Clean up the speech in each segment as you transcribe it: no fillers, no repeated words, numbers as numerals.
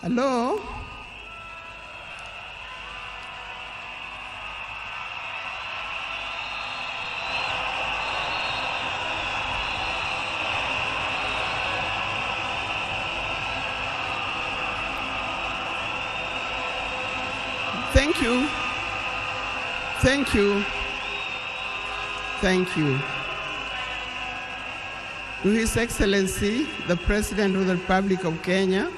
Hello? Thank you. Thank you. Thank you. To His Excellency, the President of the Republic of Kenya,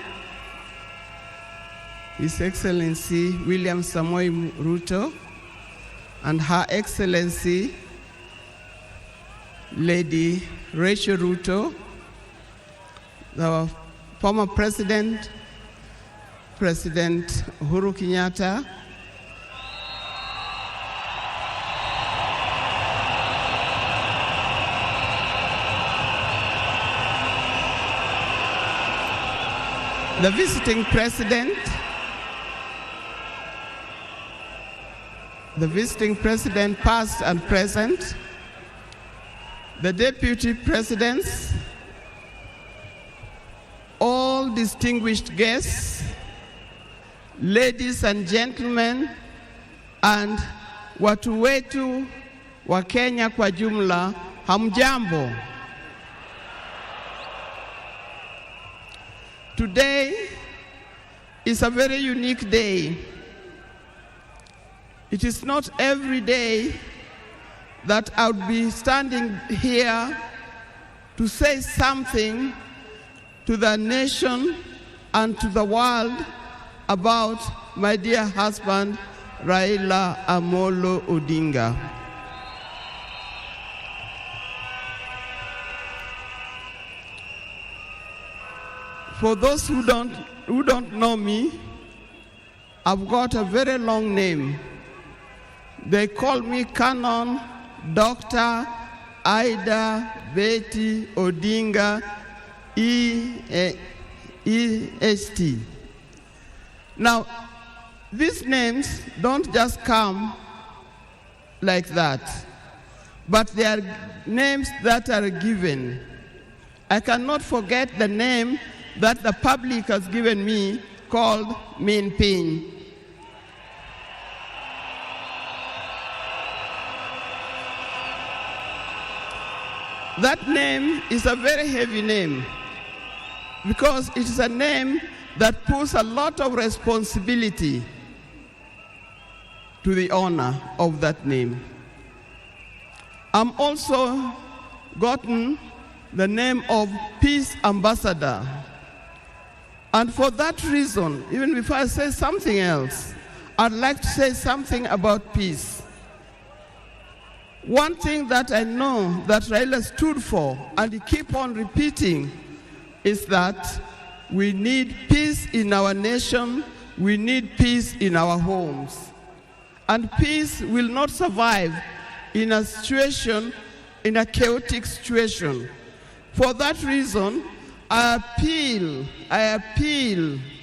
His Excellency William Samoei Ruto, and Her Excellency Lady Rachel Ruto, the former President, President Uhuru Kenyatta, the visiting president, past and present, the deputy presidents, all distinguished guests, ladies and gentlemen, and watu wetu wa Kenya kwa jumla, hamjambo. Today is a very unique day. It is not every day that I would be standing here to say something to the nation and to the world about my dear husband, Raila Amolo Odinga. For those who don't know me, I've got a very long name. They call me Canon Dr. Ida Betty Odinga EST. Now, these names don't just come like that, but they are names that are given. I cannot forget the name that the public has given me, called Min Pin. That name is a very heavy name because it is a name that puts a lot of responsibility to the owner of that name. I'm also gotten the name of Peace Ambassador. And for that reason, even before I say something else, I'd like to say something about peace. One thing that I know that Raila stood for, and he keep on repeating, is that we need peace in our nation, we need peace in our homes. And peace will not survive in a situation, in a chaotic situation. For that reason, I appeal,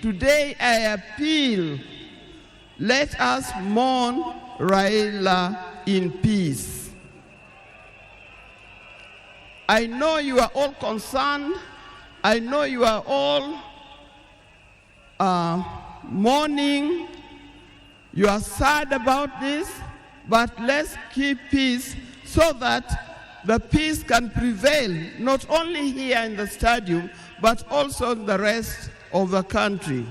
today I appeal, let us mourn Raila in peace. I know you are all concerned, I know you are all mourning, you are sad about this, but let's keep peace so that the peace can prevail, not only here in the stadium, but also in the rest of the country.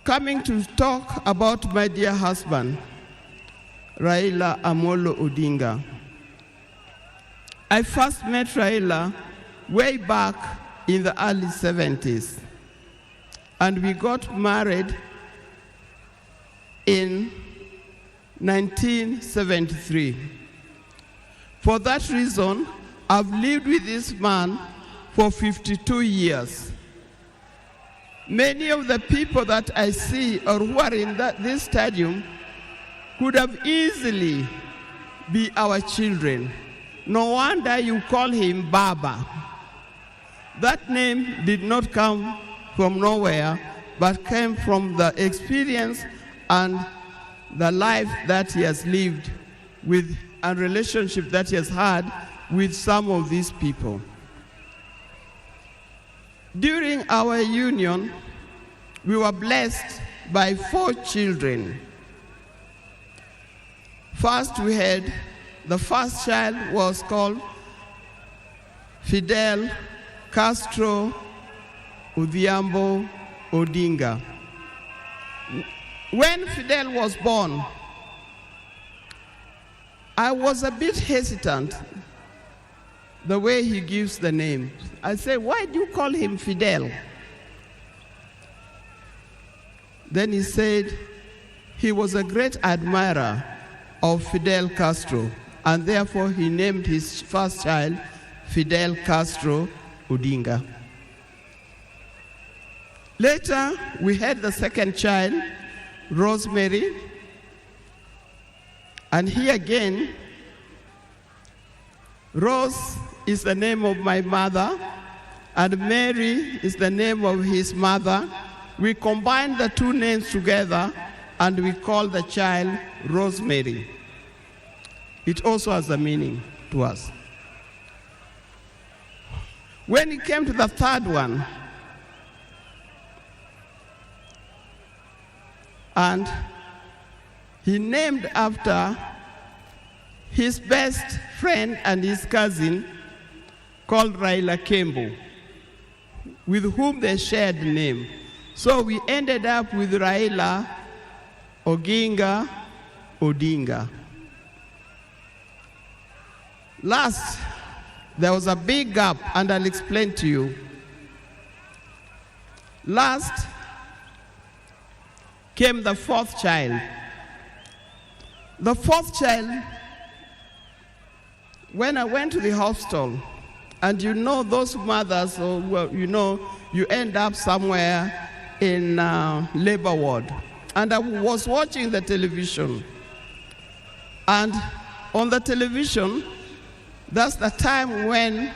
Coming to talk about my dear husband, Raila Amolo Odinga. I first met Raila way back in the early 70s, and we got married in 1973. For that reason, I've lived with this man for 52 years. Many of the people that I see or who are in this stadium could have easily be our children. No wonder you call him Baba. That name did not come from nowhere, but came from the experience and the life that he has lived with and relationship that he has had with some of these people. During our union, we were blessed by 4 children. First, we had the first child was called Fidel Castro Odhiambo Odinga. When Fidel was born, I was a bit hesitant the way he gives the name. I said, why do you call him Fidel? Then he said he was a great admirer of Fidel Castro, and therefore he named his first child Fidel Castro Odinga. Later, we had the second child, Rosemary, and here again, Rose is the name of my mother, and Mary is the name of his mother. We combined the 2 names together, and we called the child Rosemary. It also has a meaning to us. When it came to the third one, and he named after his best friend and his cousin called Raila Kembo, with whom they shared the name. So we ended up with Raila Oginga Odinga. Last, there was a big gap, and I'll explain to you. Last came the 4th child. The 4th child, when I went to the hospital, and you know those mothers, or well, you know, you end up somewhere in labor ward. And I was watching the television. And on the television, that's the time when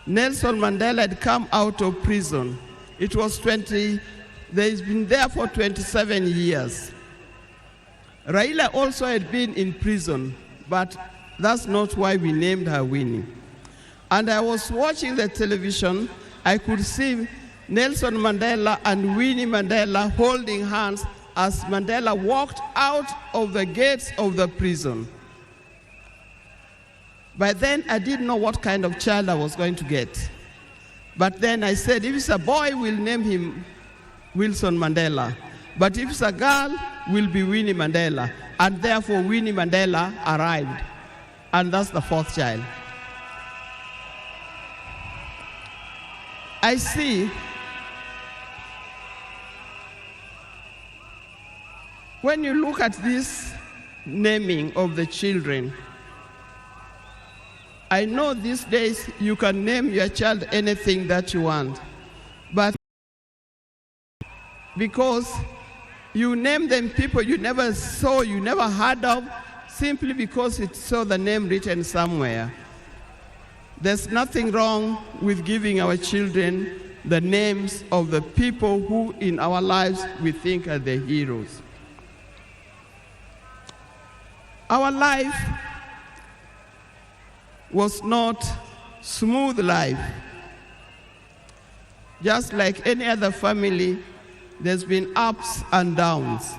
Nelson Mandela had come out of prison. It was he's been there for 27 years. Raila also had been in prison, but that's not why we named her Winnie. And I was watching the television, I could see Nelson Mandela and Winnie Mandela holding hands as Mandela walked out of the gates of the prison. By then, I didn't know what kind of child I was going to get. But then I said, if it's a boy, we'll name him Wilson Mandela. But if it's a girl, will be Winnie Mandela. And therefore, Winnie Mandela arrived. And that's the 4th child. I see when you look at this naming of the children, I know these days you can name your child anything that you want, but because you name them people you never saw, you never heard of, simply because it saw the name written somewhere. There's nothing wrong with giving our children the names of the people who in our lives we think are the heroes. Our life was not smooth life. Just like any other family, there's been ups and downs.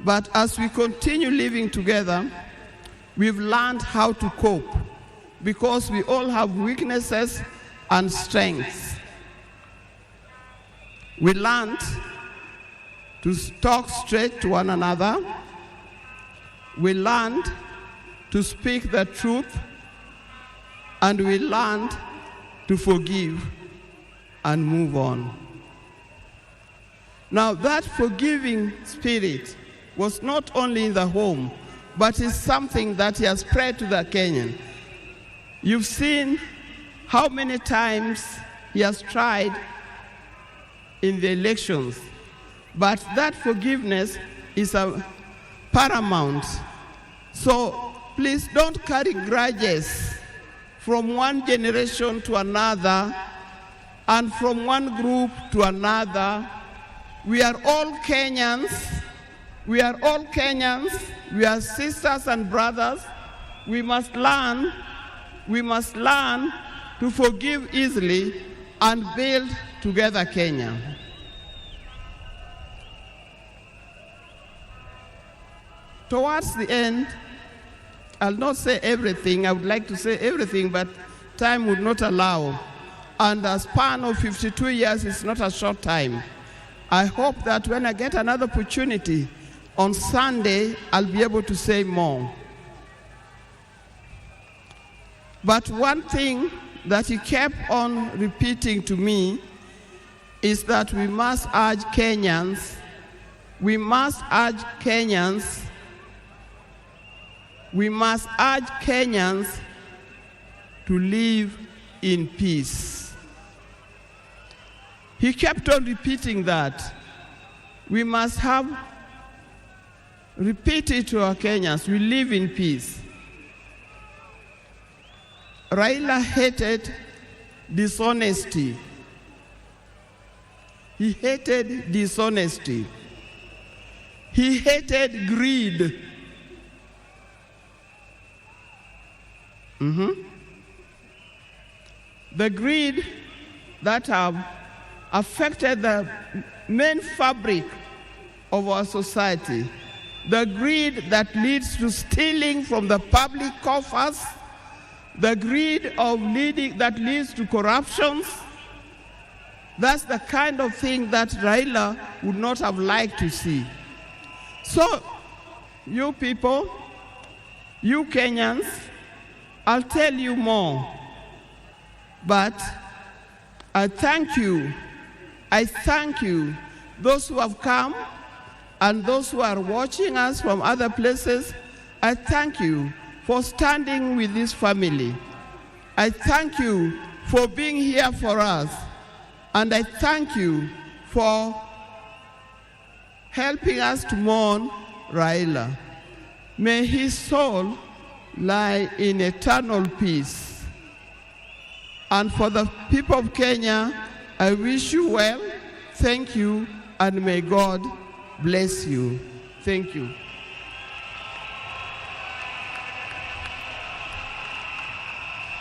But as we continue living together, we've learned how to cope because we all have weaknesses and strengths. We learned to talk straight to one another. We learned to speak the truth, and we learned to forgive and move on. Now, that forgiving spirit was not only in the home, but is something that has spread to the Kenyan. You've seen how many times he has tried in the elections, but that forgiveness is a paramount. So please don't carry grudges from one generation to another and from one group to another. We are all Kenyans. We are all Kenyans. We are sisters and brothers. We must learn to to forgive easily and build together Kenya. Towards the end, I'll not say everything. I would like to say everything, but time would not allow. And a span of 52 years is not a short time. I hope that when I get another opportunity on Sunday, I'll be able to say more. But one thing that he kept on repeating to me is that we must urge Kenyans, to live in peace. He kept on repeating that. We must repeat it to our Kenyans, we live in peace. Raila hated dishonesty. He hated dishonesty. He hated greed. The greed that have affected the main fabric of our society. The greed that leads to stealing from the public coffers. The greed that leads to corruptions. That's the kind of thing that Raila would not have liked to see. So, you people, you Kenyans, I'll tell you more. But I thank you. I thank you, those who have come and those who are watching us from other places. I thank you for standing with this family. I thank you for being here for us. And I thank you for helping us to mourn Raila. May his soul lie in eternal peace. And for the people of Kenya, I wish you well, thank you, and may God bless you. Thank you.